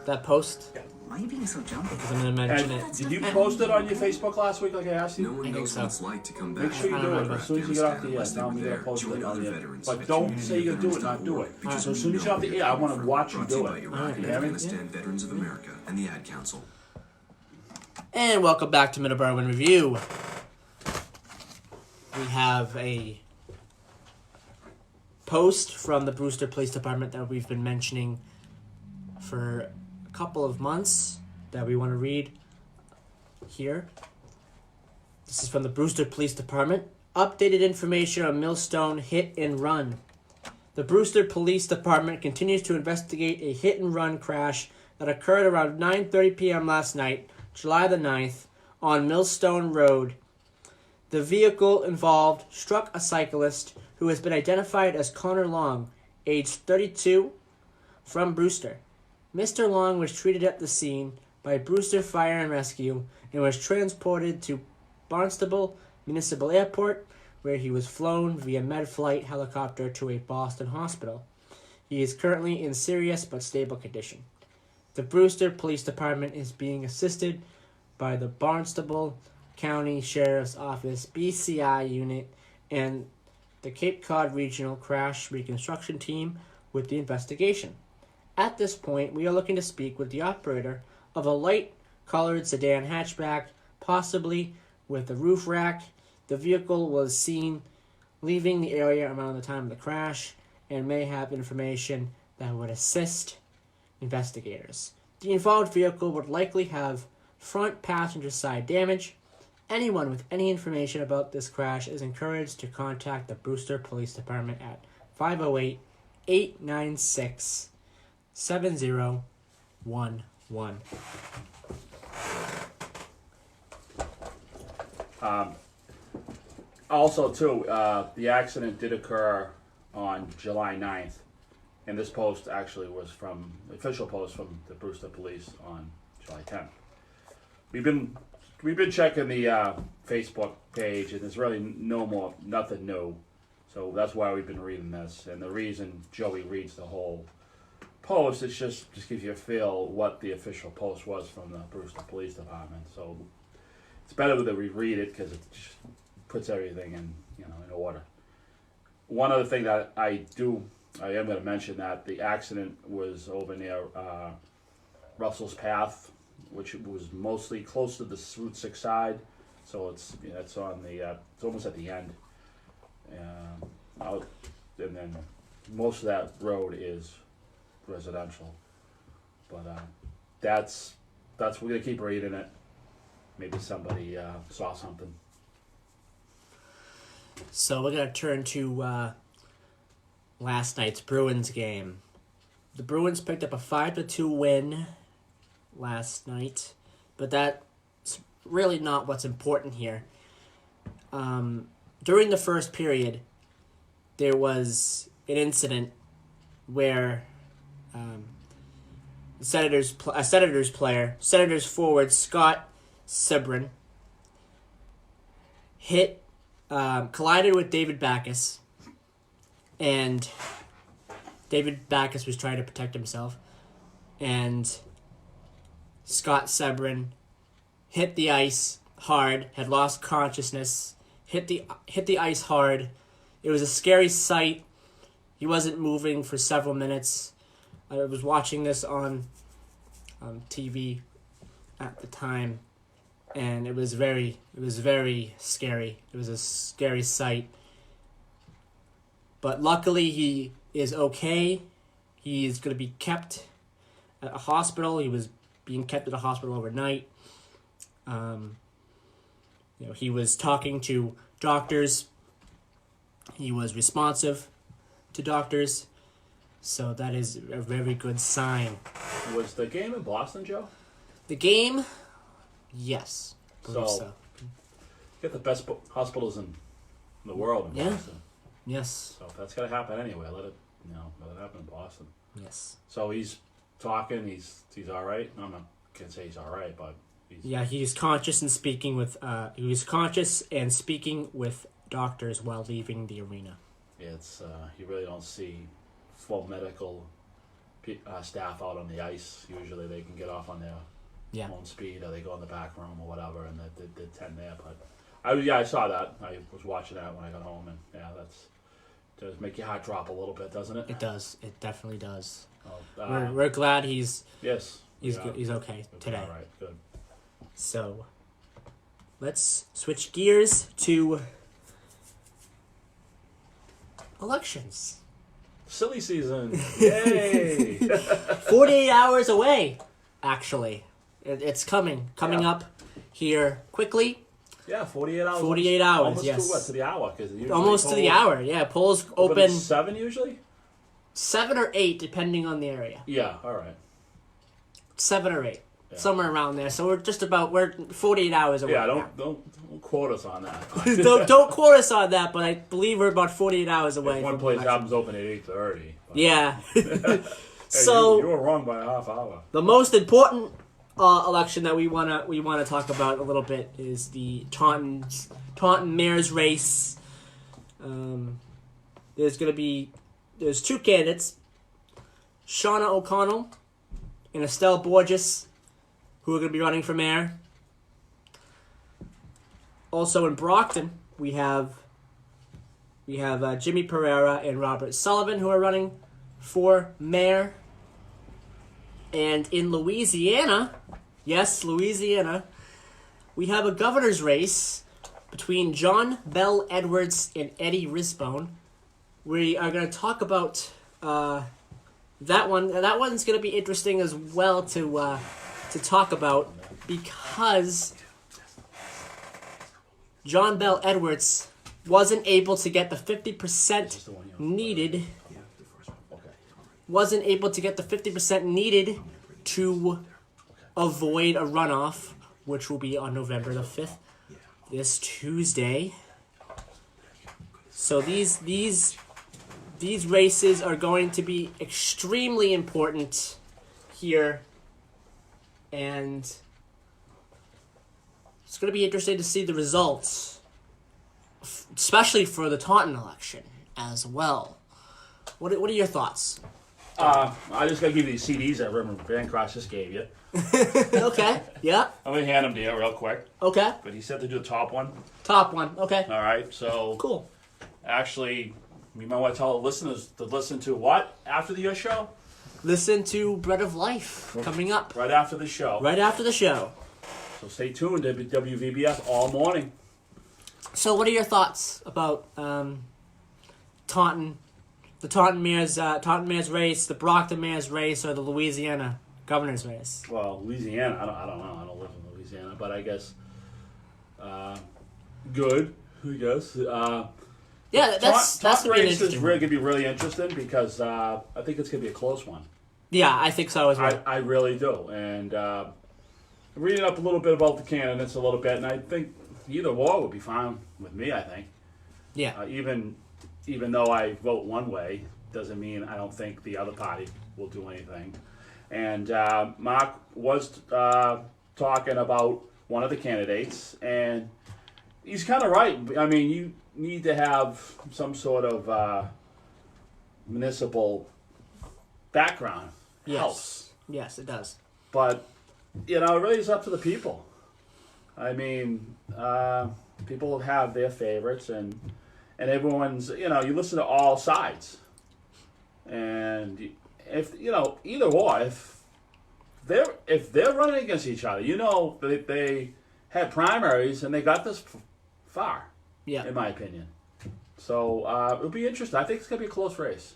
that post? Why are you being so jumpy? Because I'm gonna mention And it. did you post it on your Facebook last week like I asked you? No one I think knows so. what it's like to come back. Make sure you I do don't it know. as soon as you get off the air. Tell me you're gonna post it on the air. But don't say you're gonna do it, not do it. So as soon as you're off the air, I want to watch you do it. Iraq and Afghanistan Veterans of America and the Ad Council. And welcome back to Middleboro in Review. We have a post from the Brewster Police Department that we've been mentioning for a couple of months that we want to read here. This is from the Brewster Police Department. Updated information on Millstone hit and run. The Brewster Police Department continues to investigate a hit and run crash that occurred around 9:30 p.m. last night, July the 9th, on Millstone Road. The vehicle involved struck a cyclist who has been identified as Connor Long, aged 32, from Brewster. Mr. Long was treated at the scene by Brewster Fire and Rescue and was transported to Barnstable Municipal Airport, where he was flown via med-flight helicopter to a Boston hospital. He is currently in serious but stable condition. The Brewster Police Department is being assisted by the Barnstable County Sheriff's Office BCI unit and the Cape Cod Regional Crash Reconstruction Team with the investigation. At this point, we are looking to speak with the operator of a light-colored sedan hatchback, possibly with a roof rack. The vehicle was seen leaving the area around the time of the crash and may have information that would assist investigators. The involved vehicle would likely have front passenger side damage. Anyone with any information about this crash is encouraged to contact the Brewster Police Department at 508-896-7011. Also, too, the accident did occur on July 9th, and this post actually was from the official post from the Brewster Police on July 10th. We've been checking the Facebook page, and there's really nothing new, so that's why we've been reading this. And the reason Joey reads the whole post is just gives you a feel what the official post was from the Brewster Police Department. So it's better that we read it because it just puts everything in order. One other thing that I am going to mention that the accident was over near Russell's Path, which was mostly close to the Route 6 side, so it's on the it's almost at the end, and then most of that road is residential, but that's we're gonna keep reading it. Maybe somebody saw something. So we're going to turn to last night's Bruins game. The Bruins picked up a 5-2 win last night, but that's really not what's important here. During the first period, there was an incident where Senators forward Scott Sebrin collided with David Backus, and David Backus was trying to protect himself, and Scott Sebrin hit the ice hard, had lost consciousness, hit the ice hard. It was a scary sight. He wasn't moving for several minutes. I was watching this on TV at the time, and it was very scary. It was a scary sight. But luckily, he is okay. He is going to be kept at a hospital. He was being kept at a hospital overnight. He was talking to doctors. He was responsive to doctors. So that is a very good sign. Was the game in Boston, Joe? The game, yes. So. Get the best hospitals in the world in Boston. Yes. So if that's gonna happen anyway, let it happen in Boston. Yes. So he's talking. He's all right. I'm not gonna say he's all right, but he's conscious and speaking with. He was conscious and speaking with doctors while leaving the arena. It's you really don't see full medical staff out on the ice. Usually they can get off on their own speed, or they go in the back room or whatever, and they tend there. But I saw that. I was watching that when I got home, and does make your heart drop a little bit, doesn't it? It does. It definitely does. Oh, we're glad he's good. He's okay today. All right, good. So let's switch gears to elections. Silly season. Yay! 48 hours away, actually. It's coming up here quickly. Yeah, 48 hours. 48 hours, almost yes. To what? To the hour? Almost to the hour, yeah. Polls open 7 usually? 7 or 8, depending on the area. Yeah, all right. 7 or 8. Yeah. Somewhere around there. So we're 48 hours away. Yeah, don't quote us on that. don't quote us on that, but I believe we're about 48 hours away. If one place happens open at 8:30. Yeah. So you were wrong by a half hour. The most important election that we wanna talk about a little bit is the Taunton mayor's race. There's two candidates, Shauna O'Connell and Estelle Borges, who are going to be running for mayor. Also in Brockton, we have Jimmy Pereira and Robert Sullivan, who are running for mayor. And in Louisiana, yes, Louisiana, we have a governor's race between John Bell Edwards and Eddie Risbone. We are going to talk about that one. That one's going to be interesting as well to talk about, because John Bell Edwards wasn't able to get the 50% needed. Wasn't able to get the 50% needed to avoid a runoff, which will be on November the 5th, this Tuesday. So these races are going to be extremely important here, and it's going to be interesting to see the results, especially for the Taunton election as well. What are your thoughts? I just got to give you these CDs that Reverend Bancroft just gave you. Okay, yeah. I'm going to hand them to you real quick. Okay. But he said to do the top one. Top one, okay. All right, so... Cool. Actually, you might want to tell the listeners to listen to what after your show? Listen to Bread of Life coming up. Right after the show. Right after the show. So stay tuned to WVBF all morning. So what are your thoughts about Taunton? The Taunton mayor's race, the Brockton mayor's race, or the Louisiana governor's race? Well, Louisiana, I don't know. I don't live in Louisiana, but I guess good. I guess. Yeah, that's race is really gonna be really interesting because I think it's gonna be a close one. Yeah, I think so as well. I really do, and reading up a little bit about the candidates a little bit, and I think either or would be fine with me. I think. Yeah. Even though I vote one way, doesn't mean I don't think the other party will do anything. And Mark was talking about one of the candidates, and he's kind of right. I mean, you need to have some sort of municipal background. Yes. Helps. Yes, it does. But, it really is up to the people. I mean, people have their favorites, and everyone's, you listen to all sides. And if, either or, if they're running against each other, they had primaries and they got this far, yeah, in my opinion. So it'll be interesting. I think it's going to be a close race.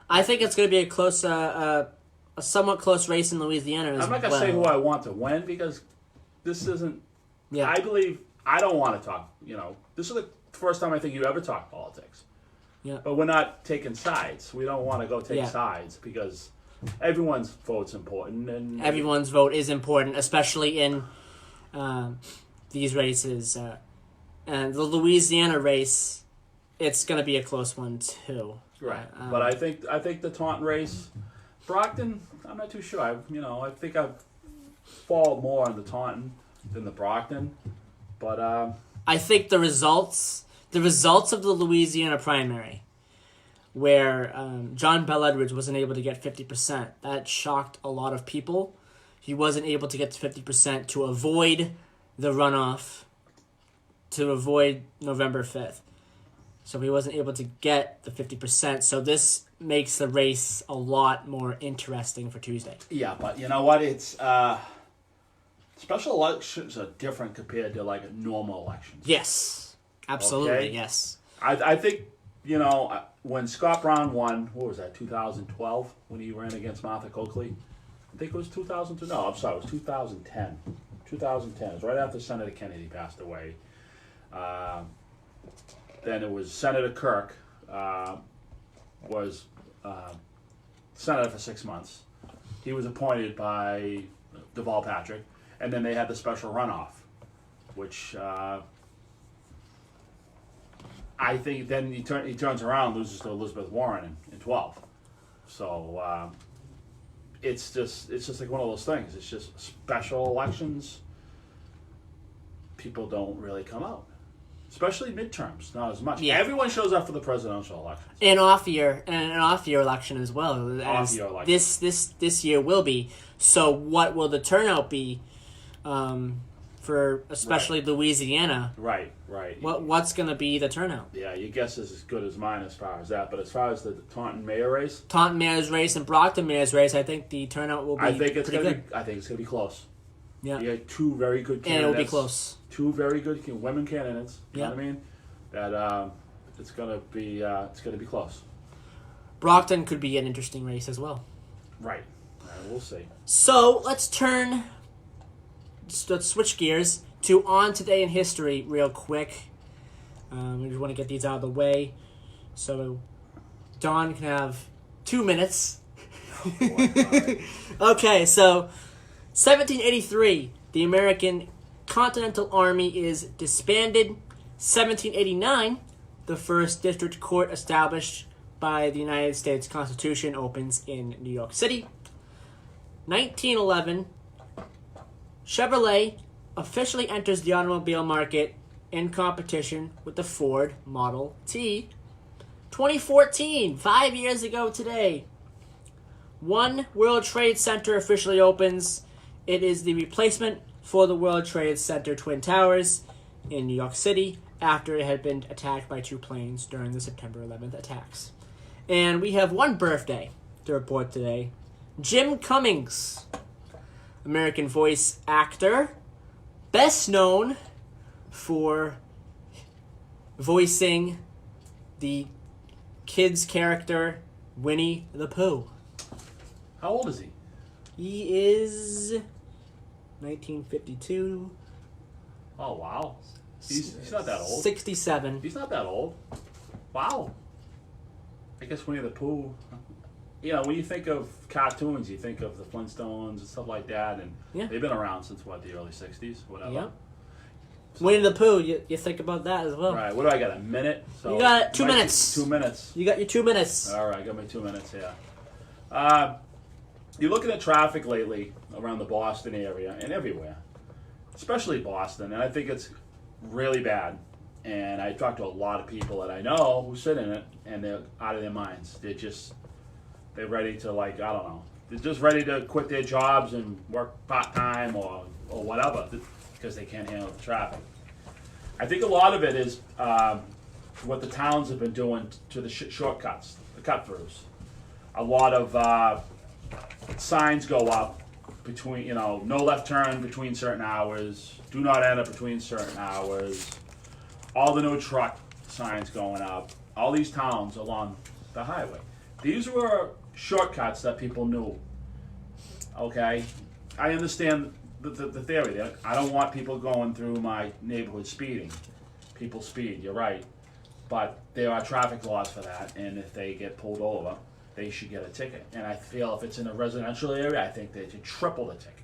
I think it's going to be a close, a somewhat close race in Louisiana as I'm not going to say who I want to win because this isn't. Yeah. I don't want to talk. This is the first time I think you ever talk politics. Yeah. But we're not taking sides. We don't want to go take Yeah. sides because everyone's vote's important, and Everyone's vote is important, especially in these races. And the Louisiana race, it's going to be a close one too. right. But I think the Taunton race, Brockton, I'm not too sure. I think I've fallen more on the Taunton than the Brockton, but I think the results of the Louisiana primary, where John Bel Edwards wasn't able to get 50%, that shocked a lot of people. He wasn't able to get to 50% to avoid the runoff, to avoid November 5th. So he wasn't able to get the 50%. So this makes the race a lot more interesting for Tuesday. yeah. But you know what? It's special elections are different compared to like normal elections. Yes, absolutely, Okay. yes. I think, when Scott Brown won, what was that, 2012, when he ran against Martha Coakley? I think it was 2002. No, I'm sorry, it was 2010. 2010. It was right after Senator Kennedy passed away. Then it was Senator Kirk was senator for 6 months. He was appointed by Deval Patrick, and then they had the special runoff, which I think then he turns around, loses to Elizabeth Warren in 12. So it's just like one of those things. It's just special elections. People don't really come out, especially midterms. Not as much. Yeah. Everyone shows up for the presidential elections. An off year election as well. As Off-year election. This year will be. So what will the turnout be for especially Louisiana? Right. What's going to be the turnout? Yeah, your guess is as good as mine as far as that. But as far as the Taunton mayor race, Taunton mayor's race and Brockton mayor's race, I think the turnout will be I think it's pretty gonna good. be. I think it's gonna be close. Yeah. You got two very good And candidates. it'll be close. Two very good women candidates. You know Yeah. what I mean? That it's gonna be close. Brockton could be an interesting race as well. Right. We'll see. So let's switch gears to On Today in History real quick. We just want to get these out of the way. So Don can have 2 minutes. Okay, so 1783, the American Continental Army is disbanded. 1789, the first district court established by the United States Constitution opens in New York City. 1911, Chevrolet officially enters the automobile market in competition with the Ford Model T. 2014, 5 years ago today, One World Trade Center officially opens. It is the replacement for the World Trade Center Twin Towers in New York City after it had been attacked by 2 planes during the September 11th attacks. And we have one birthday to report today. Jim Cummings, American voice actor, best known for voicing the kids' character Winnie the Pooh. How old is he? He is 1952. Oh wow. He's not that old. 67. He's not that old. Wow. I guess Winnie the Pooh. When you think of cartoons, you think of the Flintstones and stuff like that, and Yeah. they've been around since the early '60s, whatever. Yeah. Winnie the Pooh, you think about that as well. Right. What do I got? A minute? So You got 2 might be minutes. 2 minutes. You got your 2 minutes. All right, I got my 2 minutes here. You're looking at traffic lately around the Boston area and everywhere, especially Boston, and I think it's really bad. And I talked to a lot of people that I know who sit in it, and they're out of their minds. They're ready to, I don't know. They're just ready to quit their jobs and work part-time or whatever because they can't handle the traffic. I think a lot of it is what the towns have been doing to the shortcuts, the cut-throughs. A lot of signs go up between, no left turn between certain hours, do not enter between certain hours. All the new truck signs going up. All these towns along the highway. These were shortcuts that people knew. Okay, I understand the theory there. I don't want people going through my neighborhood speeding. People speed, you're right. But there are traffic laws for that, and if they get pulled over, they should get a ticket. And I feel if it's in a residential area, I think they should triple the ticket.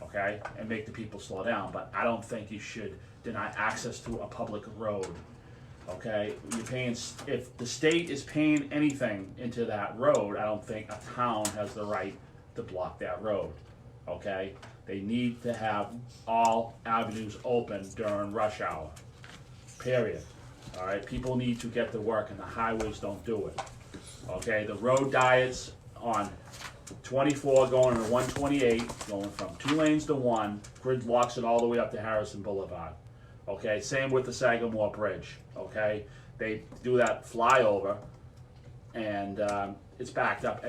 Okay, and make the people slow down. But I don't think you should deny access to a public road. Okay, you're paying, if the state is paying anything into that road, I don't think a town has the right to block that road. Okay, they need to have all avenues open during rush hour. Period. All right, people need to get to work, and the highways don't do it. Okay, the road diets on 24 going to 128, going from 2 lanes to 1, grid blocks it all the way up to Harrison Boulevard. Okay, same with the Sagamore Bridge. Okay, they do that flyover, and it's backed up I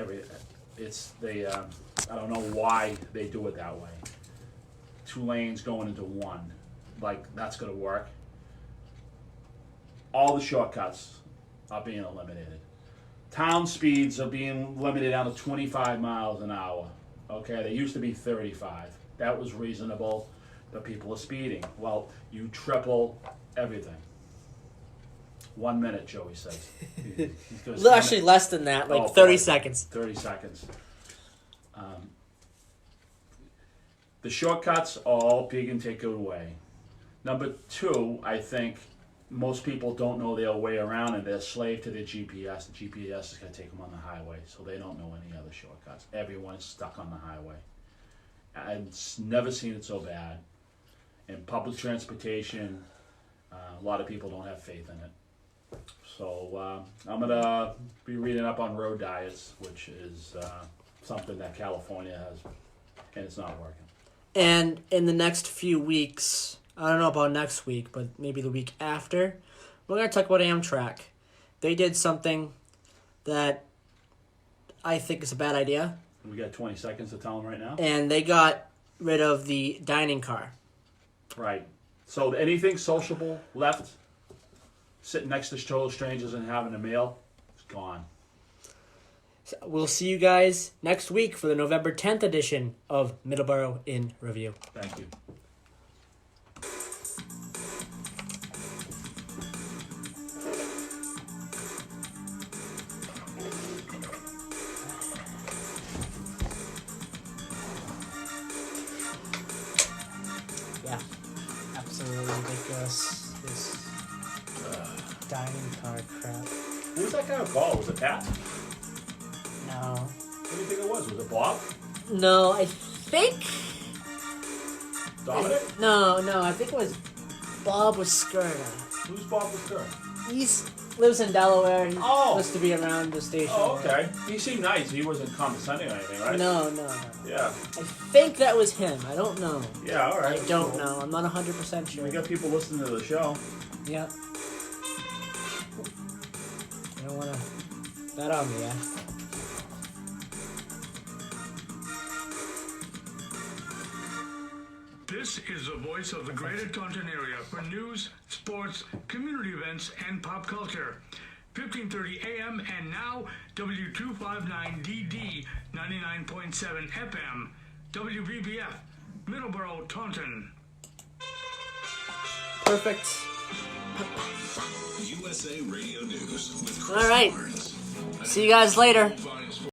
don't know why they do it that way. 2 lanes going into 1, like that's gonna work. All the shortcuts are being eliminated. Town speeds are being limited down to 25 miles an hour. Okay, they used to be 35. That was reasonable, but people are speeding. Well, you triple everything. 1 minute, Joey says. Actually, less than that, like 30 seconds. 30 seconds. The shortcuts are all big and take it away. Number 2, I think most people don't know their way around, and they're slave to their GPS. The GPS is going to take them on the highway, so they don't know any other shortcuts. Everyone is stuck on the highway. I've never seen it so bad. In public transportation, a lot of people don't have faith in it. So I'm going to be reading up on road diets, which is something that California has, and it's not working. And in the next few weeks, I don't know about next week, but maybe the week after, we're going to talk about Amtrak. They did something that I think is a bad idea. We got 20 seconds to tell them right now. And they got rid of the dining car. Right. So anything sociable left, sitting next to total strangers and having a meal, it's gone. So we'll see you guys next week for the November 10th edition of Middleboro in Review. Thank you. Yeah, absolutely ridiculous. This dining car crap. Who was that guy called? Was it Pat? No. What do you think it was? Was it Bob? No, I think... Dominic? No, I think it was Bob Skirta. Who's Bob Skirta? He lives in Delaware. He's Oh. supposed to be around the station. Oh, okay. He seemed nice. He wasn't condescending or anything, right? No. Yeah. I think that was him. I don't know. Yeah, all right. I don't know. I'm not 100% sure. We got people listening to the show. Yeah. You don't want to bet on me, yeah? This is the voice of the Greater Taunton area for news, sports, community events, and pop culture. 1530 AM and now W259DD 99.7 FM. WBBF, Middleboro, Taunton. Perfect. USA Radio News with Chris All right. Barnes. See you guys later.